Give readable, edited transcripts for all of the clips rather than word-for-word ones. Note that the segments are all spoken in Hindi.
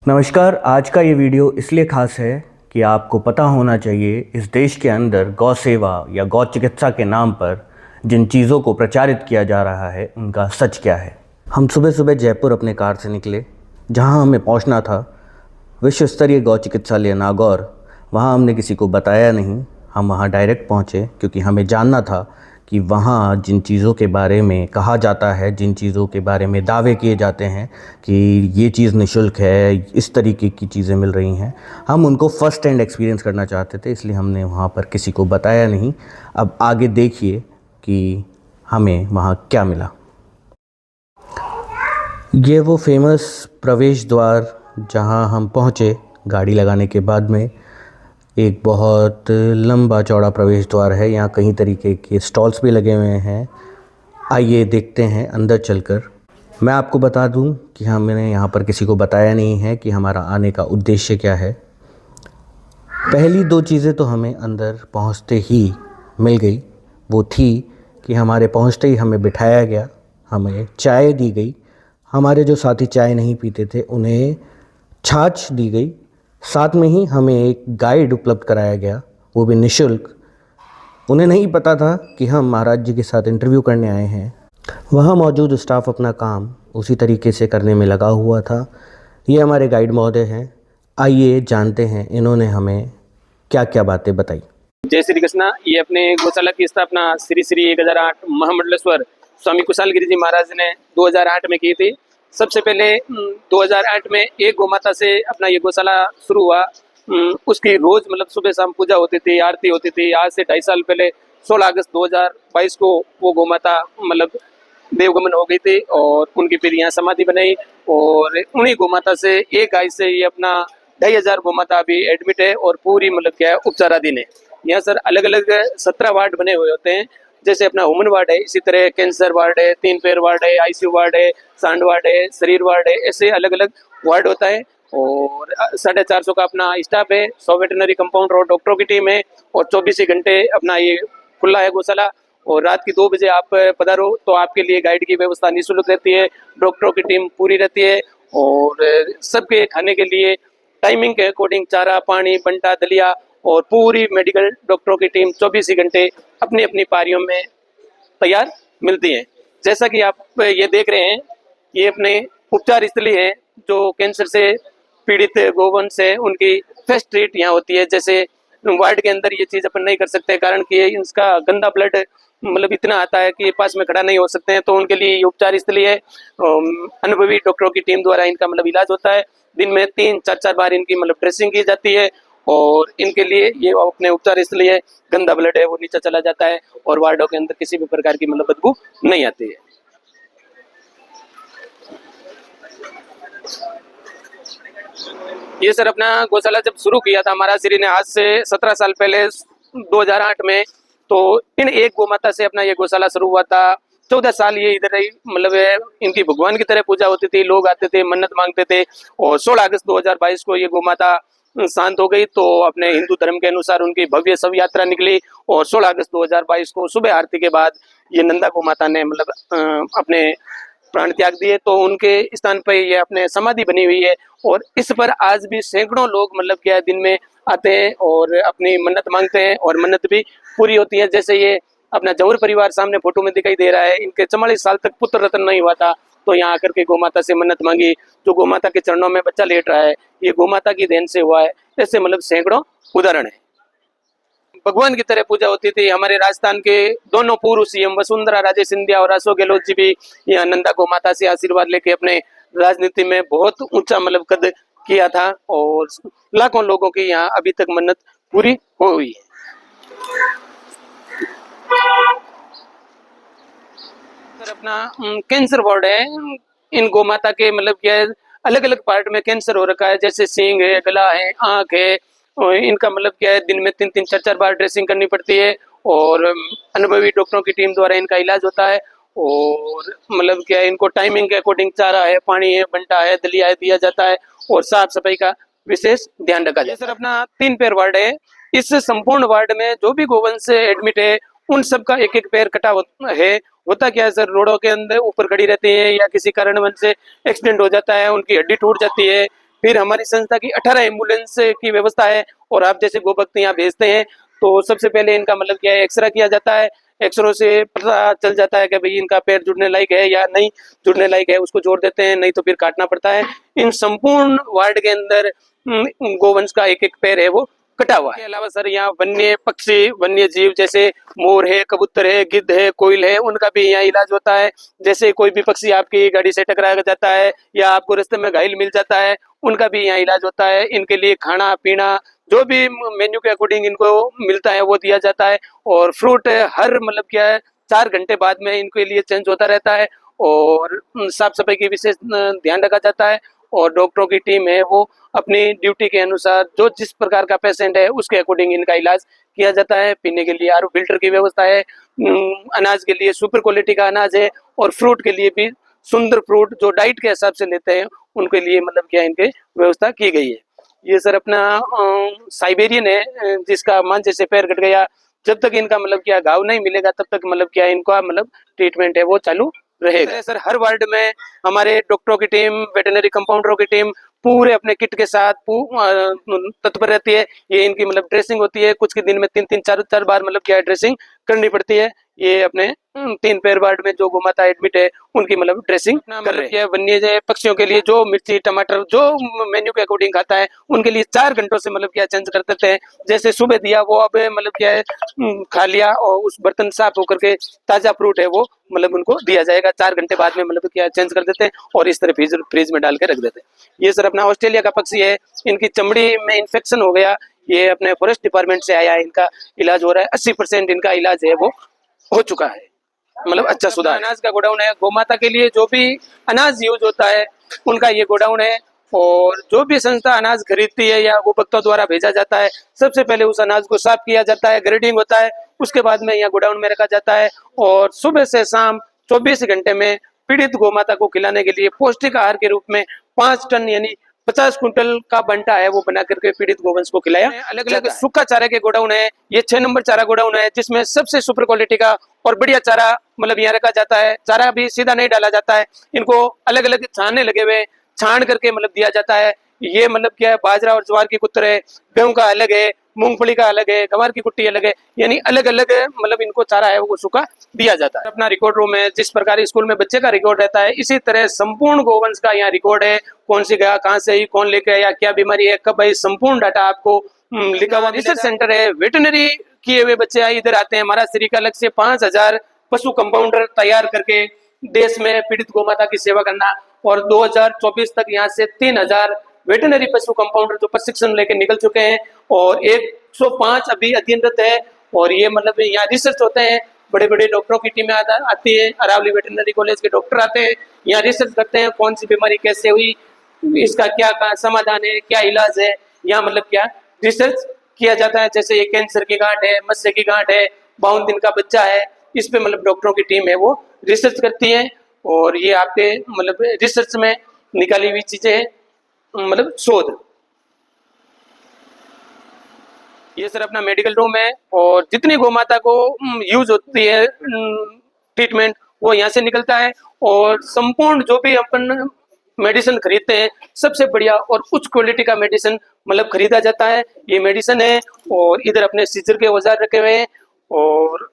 नमस्कार। आज का ये वीडियो इसलिए खास है कि आपको पता होना चाहिए इस देश के अंदर गौ सेवा या गौ चिकित्सा के नाम पर जिन चीज़ों को प्रचारित किया जा रहा है उनका सच क्या है। हम सुबह सुबह जयपुर अपने कार से निकले, जहां हमें पहुंचना था विश्व स्तरीय गौ चिकित्सालय नागौर। वहां हमने किसी को बताया नहीं, हम वहां डायरेक्ट पहुंचे क्योंकि हमें जानना था कि वहाँ जिन चीज़ों के बारे में कहा जाता है, जिन चीज़ों के बारे में दावे किए जाते हैं कि ये चीज़ निःशुल्क है, इस तरीके की चीज़ें मिल रही हैं, हम उनको फ़र्स्ट हैंड एक्सपीरियंस करना चाहते थे, इसलिए हमने वहाँ पर किसी को बताया नहीं। अब आगे देखिए कि हमें वहाँ क्या मिला। ये वो फेमस प्रवेश द्वार जहाँ हम पहुँचे गाड़ी लगाने के बाद में, एक बहुत लंबा चौड़ा प्रवेश द्वार है। यहाँ कई तरीके के स्टॉल्स भी लगे हुए हैं। आइए देखते हैं अंदर चलकर। मैं आपको बता दूं कि हमने यहाँ पर किसी को बताया नहीं है कि हमारा आने का उद्देश्य क्या है। पहली दो चीज़ें तो हमें अंदर पहुँचते ही मिल गई। वो थी कि हमारे पहुँचते ही हमें बिठाया गया, हमें चाय दी गई। हमारे जो साथी चाय नहीं पीते थे उन्हें छाछ दी गई। साथ में ही हमें एक गाइड उपलब्ध कराया गया, वो भी निःशुल्क। उन्हें नहीं पता था कि हम महाराज जी के साथ इंटरव्यू करने आए हैं। वहाँ मौजूद स्टाफ अपना काम उसी तरीके से करने में लगा हुआ था। ये हमारे गाइड महोदय हैं। आइए जानते हैं इन्होंने हमें क्या क्या बातें बताई। जय श्री कृष्णा। ये अपने गौशाला की स्थापना श्री श्री 1008 महामंडलेश्वर स्वामी कुशाल गिरी जी महाराज ने 2008 में की थी। सबसे पहले 2008 में एक गौमाता से अपना ये गौशाला शुरू हुआ। उसकी रोज मतलब सुबह शाम पूजा होती थी, आरती होती थी। आज से 2.5 साल पहले 16 अगस्त 2022 को वो गौमाता मतलब देवगमन हो गई थी और उनकी फिर यहाँ समाधि बनाई। और उन्हीं गौमाता से एक गाय से ये अपना 2,500 गौमाता अभी एडमिट है और पूरी मतलब क्या है उपचाराधीन है। यहाँ सर अलग अलग 17 वार्ड बने हुए होते हैं। जैसे अपना वुमन वार्ड है, इसी तरह कैंसर वार्ड है, 3 पैर वार्ड है, आईसीयू वार्ड है, सांड वार्ड है, शरीर वार्ड है, ऐसे अलग अलग वार्ड होता है। और 450 का अपना स्टाफ है, 100 वेटनरी कंपाउंडर और डॉक्टरों की टीम है और 24 घंटे अपना ये खुला है गौशाला। और रात की 2 बजे आप पधारो तो आपके लिए गाइड की व्यवस्था निःशुल्क रहती है, डॉक्टरों की टीम पूरी रहती है और सबके खाने के लिए टाइमिंग के अकॉर्डिंग चारा, पानी, बंटा, दलिया और पूरी मेडिकल डॉक्टरों की टीम 24 घंटे अपनी अपनी पारियों में तैयार मिलती है। जैसा कि आप ये देख रहे हैं, ये अपने उपचार स्थली है जो कैंसर से पीड़ित गोवंश है उनकी फर्स्ट ट्रीट यहाँ होती है। जैसे वार्ड के अंदर ये चीज़ अपन नहीं कर सकते कारण कि इसका गंदा ब्लड मतलब इतना आता है कि पास में खड़ा नहीं हो सकते हैं, तो उनके लिए उपचार स्थली है। अनुभवी डॉक्टरों की टीम द्वारा इनका मतलब इलाज होता है। दिन में 3-4 बार इनकी मतलब ड्रेसिंग की जाती है और इनके लिए ये अपने उपचार इसलिए गंदा ब्लड है वो नीचे चला जाता है और वार्डों के अंदर किसी भी प्रकार की मतलब बदबू नहीं आती है। ये सर अपना गौशाला जब शुरू किया था महाराज श्री ने आज से 17 साल पहले 2008 में, तो इन एक गौमाता से अपना ये गौशाला शुरू हुआ था। 14 साल ये इधर ही मतलब इनकी भगवान की तरह पूजा होती थी, लोग आते थे, मन्नत मांगते थे। और 16 अगस्त 2022 को ये गौमाता शांत हो गई तो अपने हिंदू धर्म के अनुसार उनकी भव्य शव यात्रा निकली और 16 अगस्त 2022 को सुबह आरती के बाद ये नंदा गौ माता ने मतलब अपने प्राण त्याग दिए, तो उनके स्थान पर ये अपने समाधि बनी हुई है। और इस पर आज भी सैकड़ों लोग मतलब क्या दिन में आते हैं और अपनी मन्नत मांगते हैं और मन्नत भी पूरी होती है। जैसे ये अपना जौहर परिवार सामने फोटो में दिखाई दे रहा है, इनके 44 साल तक पुत्र रत्न नहीं हुआ था, तो यहाँ आकर के गोमाता से मन्नत मांगी। जो गोमाता के चरणों में बच्चा लेट रहा है ये गोमाता की देन से हुआ है। ऐसे मतलब सैकड़ों उदाहरण है। भगवान की तरह पूजा होती थी। हमारे राजस्थान के दोनों पूर्व सीएम वसुंधरा राजे सिंधिया और अशोक गहलोत जी भी यहाँ नंदा गोमाता से आशीर्वाद लेके अपने राजनीति में बहुत ऊंचा मतलब कद किया था और लाखों लोगों की यहाँ अभी तक मन्नत पूरी हो हुई है। अपना कैंसर वार्ड है। इन गोमाता के मतलब क्या अलग अलग पार्ट में कैंसर हो रखा है, जैसे सींग है, गला है, आंख है। और इनका मतलब क्या है दिन में 3-4 बार ड्रेसिंग करनी पड़ती है और अनुभवी डॉक्टरों की टीम द्वारा इनका इलाज होता है। और मतलब क्या है इनको टाइमिंग के अकॉर्डिंग चारा है, पानी है, बंटा है, दलिया है दिया जाता है और साफ सफाई का विशेष ध्यान रखा जाता है। सर अपना 3 पैर वार्ड है। इस संपूर्ण वार्ड में जो भी गोवंश एडमिट है उन सब का एक एक पैर कटा है। होता क्या है सर, रोडों के अंदर ऊपर खड़ी रहती है या किसी कारणवश से एक्सीडेंट हो जाता है, उनकी हड्डी टूट जाती है फिर हमारी संस्था की 18 एम्बुलेंस की व्यवस्था है। और आप जैसे गोभक्त यहाँ भेजते हैं तो सबसे पहले इनका मतलब क्या है, एक्सरे किया जाता है। एक्सरे से पता चल जाता है कि भाई इनका पैर जुड़ने लायक है या नहीं जुड़ने लायक है, उसको जोड़ देते हैं, नहीं तो फिर काटना पड़ता है। इन संपूर्ण वार्ड के अंदर गोवंश का एक एक पैर है वो कटा हुआ है। इसके अलावा सर यहाँ वन्य पक्षी, वन्य जीव जैसे मोर है, कबूतर है, गिद्ध है, कोयल है, उनका भी यहाँ इलाज होता है। जैसे कोई भी पक्षी आपकी गाड़ी से टकरा जाता है या आपको रास्ते में घायल मिल जाता है, उनका भी यहाँ इलाज होता है। इनके लिए खाना पीना जो भी मेन्यू के अकॉर्डिंग इनको मिलता है वो दिया जाता है। और फ्रूट हर मतलब क्या है 4 घंटे बाद में इनके लिए चेंज होता रहता है। और साफ सफाई की विशेष ध्यान रखा जाता है। और डॉक्टरों की टीम है वो अपनी ड्यूटी के अनुसार जो जिस प्रकार का पेशेंट है उसके अकॉर्डिंग इनका इलाज किया जाता है। पीने के लिए आरओ फिल्टर की व्यवस्था है। अनाज के लिए सुपर क्वालिटी का अनाज है। और फ्रूट के लिए भी सुंदर फ्रूट जो डाइट के हिसाब से लेते हैं उनके लिए मतलब क्या इनके व्यवस्था की गई है। ये सर अपना साइबेरियन है जिसका मान जैसे पैर कट गया, जब तक इनका मतलब क्या घाव नहीं मिलेगा तब तक मतलब क्या इनका मतलब ट्रीटमेंट है वो चालू रहेगा। सर हर वार्ड में हमारे डॉक्टरों की टीम, वेटरनरी कंपाउंडरों की टीम पूरे अपने किट के साथ तत्पर रहती है। ये इनकी मतलब ड्रेसिंग होती है, कुछ के दिन में 3-3 4-4 बार मतलब क्या ड्रेसिंग करनी पड़ती है। ये अपने 3 पैर वार्ड में जो गोमाता एडमिट है उनकी मतलब ड्रेसिंग कर रहे हैं। वन्य पक्षियों के लिए जो मिर्ची टमाटर जो मेन्यू के अकॉर्डिंग खाता है उनके लिए 4 घंटों से मतलब क्या चेंज कर देते हैं। जैसे सुबह दिया वो अब मतलब क्या है खा लिया और उस बर्तन साफ होकर के ताजा फ्रूट है वो मतलब उनको दिया जाएगा। 4 घंटे बाद में मतलब क्या चेंज कर देते हैं और इस तरह फ्रीज में डाल के रख देते हैं। ये सर अपना ऑस्ट्रेलिया का पक्षी है, इनकी चमड़ी में इन्फेक्शन हो गया, ये अपने फॉरेस्ट डिपार्टमेंट से आया है, इनका इलाज हो रहा है। 80% इनका इलाज है वो हो चुका है, मतलब अच्छा सुधार। अनाज का गोडाउन है, गोमाता के लिए जो भी अनाज यूज होता है उनका ये गोडाउन है। और जो भी संस्था अनाज खरीदती है या गोभक्तों द्वारा भेजा जाता है, सबसे पहले उस अनाज को साफ किया जाता है, ग्रेडिंग होता है, उसके बाद में यहाँ गोडाउन में रखा जाता है। और सुबह से शाम 24 घंटे में पीड़ित गोमाता को खिलाने के लिए पौष्टिक आहार के रूप में 5 टन यानी 50 कुंटल का बंटा है वो बना करके पीड़ित गोवंश को खिलाया। अलग अलग सूखा चारा के गोडाउन है, ये 6 नंबर चारा गोडाउन है जिसमें सबसे सुपर क्वालिटी का और बढ़िया चारा मतलब यहाँ रखा जाता है। चारा भी सीधा नहीं डाला जाता है, इनको अलग अलग छाने लगे हुए छान करके मतलब दिया जाता है। ये मतलब क्या है, बाजरा और ज्वार की कुत्र है, गेहूं का अलग है, मूंगफली का अलग है, गवार की कुट्टी अलग है, यानी अलग अलग मतलब इनको चारा है वो सूखा दिया जाता है। अपना रिकॉर्ड रूम है, जिस प्रकार स्कूल में बच्चे का रिकॉर्ड रहता है इसी तरह संपूर्ण गोवंश का यहाँ रिकॉर्ड है। कौन सी गया, कहाँ से आई, कौन लेके आया, क्या बीमारी है, कब आई, संपूर्ण डाटा आपको लिखा हुआ। रिसर्च सेंटर है, वेटनरी किए हुए बच्चे इधर आते हैं। महाराज श्री का अलग से 5000 पशु कंपाउंडर तैयार करके देश में पीड़ित गोमाता की सेवा करना। और 2024 तक यहाँ से 3000 वेटनरी पशु कंपाउंडर जो प्रशिक्षण लेके निकल चुके हैं और 105 अभी अध्ययनरत है। और ये मतलब यहाँ रिसर्च होते हैं, बड़े बड़े डॉक्टरों की टीमें आती है, अरावली वेटनरी कॉलेज के डॉक्टर आते हैं, यहाँ रिसर्च करते हैं कौन सी बीमारी कैसे हुई, इसका क्या समाधान है, क्या इलाज है, यहाँ मतलब क्या रिसर्च किया जाता है। जैसे ये कैंसर की गांठ है, मत्स्य की गांठ है, 52 दिन का बच्चा है, इस पे मतलब डॉक्टरों की टीम है वो रिसर्च करती है। और ये आपके मतलब रिसर्च में निकाली हुई चीजें मतलब शोध। ये सर अपना मेडिकल रूम है और जितनी गोमाता को यूज होती है ट्रीटमेंट वो यहाँ से निकलता है। और संपूर्ण जो भी अपन मेडिसिन खरीदते हैं सबसे बढ़िया और उच्च क्वालिटी का मेडिसिन मतलब खरीदा जाता है। ये मेडिसिन है और इधर अपने सीजर के औजार रखे हुए हैं। और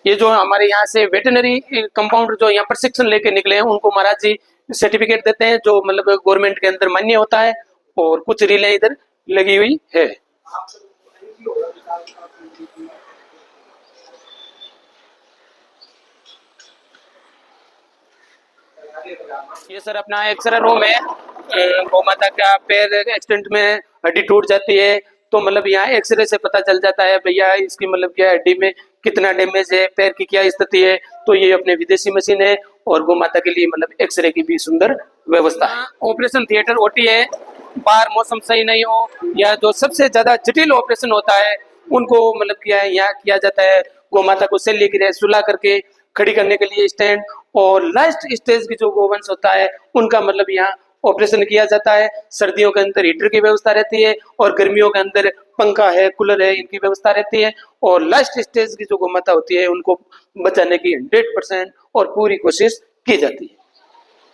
ये जो हमारे यहाँ से वेटनरी कंपाउंडर जो यहाँ प्रशिक्षण लेके निकले हैं उनको महाराज जी सर्टिफिकेट देते हैं जो मतलब गवर्नमेंट के अंदर मान्य होता है। और कुछ रीलें इधर लगी हुई है। ये सर अपना एक्सरे रूम है। गोमाता का पैर एक्सीडेंट में हड्डी टूट जाती है तो मतलब यहाँ एक्सरे से पता चल जाता है भैया इसकी मतलब क्या हड्डी में कितना डैमेज है, पैर की क्या स्थिति है। तो ये अपने विदेशी मशीन है और गोमाता के लिए मतलब एक्सरे की भी सुंदर व्यवस्था है। ऑपरेशन थिएटर ओटी है, बाहर मौसम सही नहीं हो या जो सबसे ज्यादा जटिल ऑपरेशन होता है उनको मतलब क्या है यहाँ किया जाता है। गोमाता को सेल लेकर सुला करके खड़ी करने के लिए स्टैंड और लास्ट स्टेज की जो गोवंश होता है उनका मतलब यहाँ ऑपरेशन किया जाता है। सर्दियों के अंदर हीटर की व्यवस्था रहती है और गर्मियों के अंदर पंखा है, कूलर है, इनकी व्यवस्था रहती है। और लास्ट स्टेज की जो गोमाता होती है उनको बचाने की 100% और पूरी कोशिश की जाती है।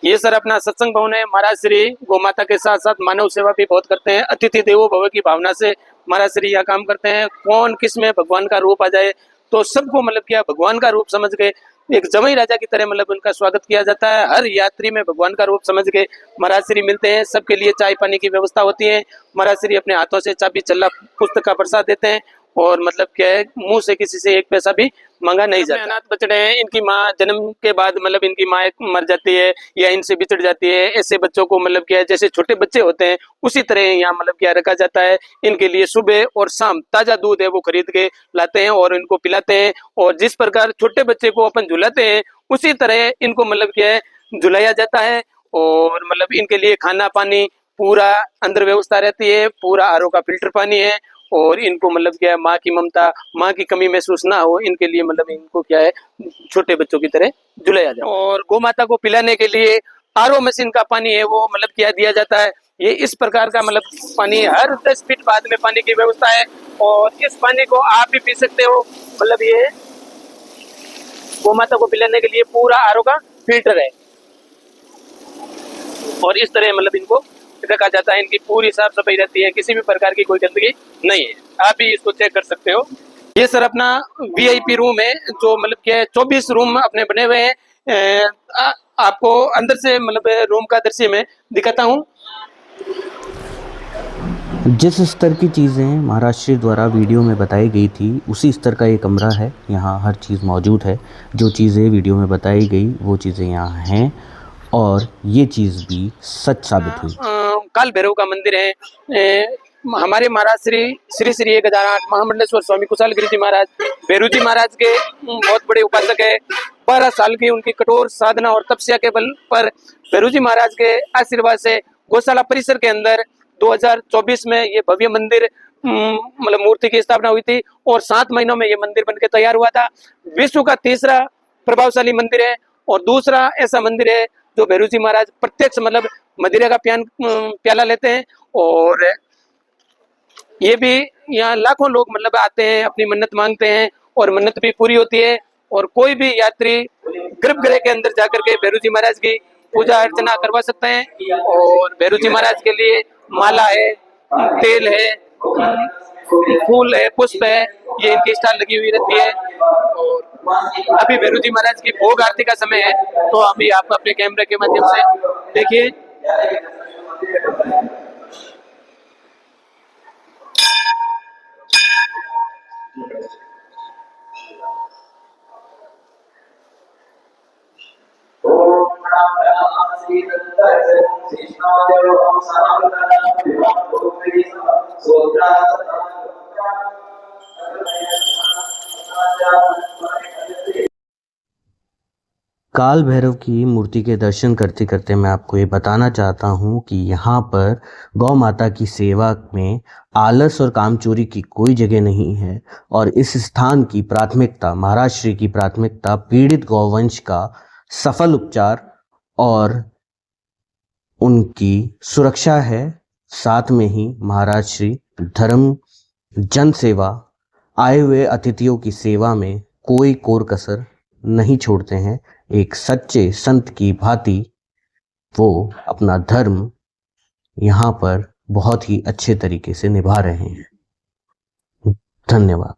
ये सर अपना सत्संग भवन है। महाराज श्री गोमाता के साथ साथ मानव सेवा भी बहुत करते हैं। अतिथि देवो भव की भावना से महाराज श्री यह काम करते हैं। कौन किस में भगवान का रूप आ जाए तो सबको मतलब क्या भगवान का रूप समझ के एक जमाई राजा की तरह मतलब उनका स्वागत किया जाता है। हर यात्री में भगवान का रूप समझ के महाराज श्री मिलते हैं। सबके लिए चाय पानी की व्यवस्था होती है। महाराज श्री अपने हाथों से चाबी चल्ला पुस्तक का प्रसाद देते हैं और मतलब क्या है मुंह से किसी से एक पैसा भी मांगा नहीं जाता। अनाथ बच्चे हैं, इनकी माँ जन्म के बाद मतलब इनकी माँ मर जाती है या इनसे बिछड़ जाती है। ऐसे बच्चों को मतलब क्या है जैसे छोटे बच्चे होते हैं उसी तरह यहाँ मतलब क्या रखा जाता है। इनके लिए सुबह और शाम ताजा दूध है वो खरीद के लाते हैं और इनको पिलाते हैं। और जिस प्रकार छोटे बच्चे को अपन झुलाते हैं उसी तरह इनको मतलब क्या है झुलाया जाता है। और मतलब इनके लिए खाना पानी पूरा अंदर व्यवस्था रहती है। पूरा आरओ का फिल्टर पानी है और इनको मतलब क्या है माँ की ममता, माँ की कमी महसूस ना हो इनके लिए मतलब इनको क्या है छोटे बच्चों की तरह झुलाया जाए। और गौ माता को पिलाने के लिए आरओ मशीन का पानी है वो मतलब क्या दिया जाता है। ये इस प्रकार का मतलब पानी हर 10 फीट बाद में पानी की व्यवस्था है और इस पानी को आप भी पी सकते हो। मतलब ये गौ माता को पिलाने के लिए पूरा आरओ का फिल्टर है और इस तरह मतलब इनको रखा जाता है। इनकी पूरी साफ सफाई रहती है, किसी भी प्रकार की कोई गंदगी नहीं है। आप भी इसको चेक कर सकते हो। ये सर अपना वीआईपी रूम है जो मतलब क्या 24 रूम अपने बने हुए हैं। आपको अंदर से मतलब रूम का दृश्य मैं दिखाता हूँ। जिस स्तर की चीज़ें महाराज श्री द्वारा वीडियो में बताई गई थी उसी स्तर का ये कमरा है। यहाँ हर चीज़ मौजूद है। जो चीज़ें वीडियो में बताई गई वो चीज़ें यहाँ हैं और ये चीज़ भी सच साबित हुई। काल भैरव का मंदिर है। हमारे महाराज श्री श्री 1008 महामंडलेश्वर स्वामी कुशाल गिरी जी महाराज भैरू जी महाराज के बहुत बड़े उपासक है। 12 साल की उनकी कठोर साधना और तपस्या के बल पर भैरू जी महाराज के आशीर्वाद से गौशाला परिसर के अंदर 2024 में ये भव्य मंदिर मतलब मूर्ति की स्थापना हुई थी और 7 महीनों में ये मंदिर बनकर तैयार हुआ था। विश्व का तीसरा प्रभावशाली मंदिर है और दूसरा ऐसा मंदिर है जो भैरू जी महाराज प्रत्यक्ष मतलब मदिरा का प्याला लेते हैं। और ये भी यहाँ लाखों लोग मतलब आते हैं, अपनी मन्नत मांगते हैं और मन्नत भी पूरी होती है। और कोई भी यात्री गर्भगृह के अंदर जाकर के भैरू जी महाराज की पूजा अर्चना करवा सकते हैं। और भैरू जी महाराज के लिए माला है, तेल है, फूल है, पुष्प है, ये इनकी स्टाल लगी हुई रहती है। और अभी भैरू जी महाराज की भोग आरती का समय है तो अभी आप अपने कैमरे के माध्यम से देखिए। काल भैरव की मूर्ति के दर्शन करते करते मैं आपको ये बताना चाहता हूँ कि यहाँ पर गौ माता की सेवा में आलस और कामचोरी की कोई जगह नहीं है। और इस स्थान की प्राथमिकता, महाराज श्री की प्राथमिकता पीड़ित गौवंश का सफल उपचार और उनकी सुरक्षा है। साथ में ही महाराज श्री धर्म, जन सेवा, आए हुए अतिथियों की सेवा में कोई कोर कसर नहीं छोड़ते हैं। एक सच्चे संत की भांति वो अपना धर्म यहाँ पर बहुत ही अच्छे तरीके से निभा रहे हैं। धन्यवाद।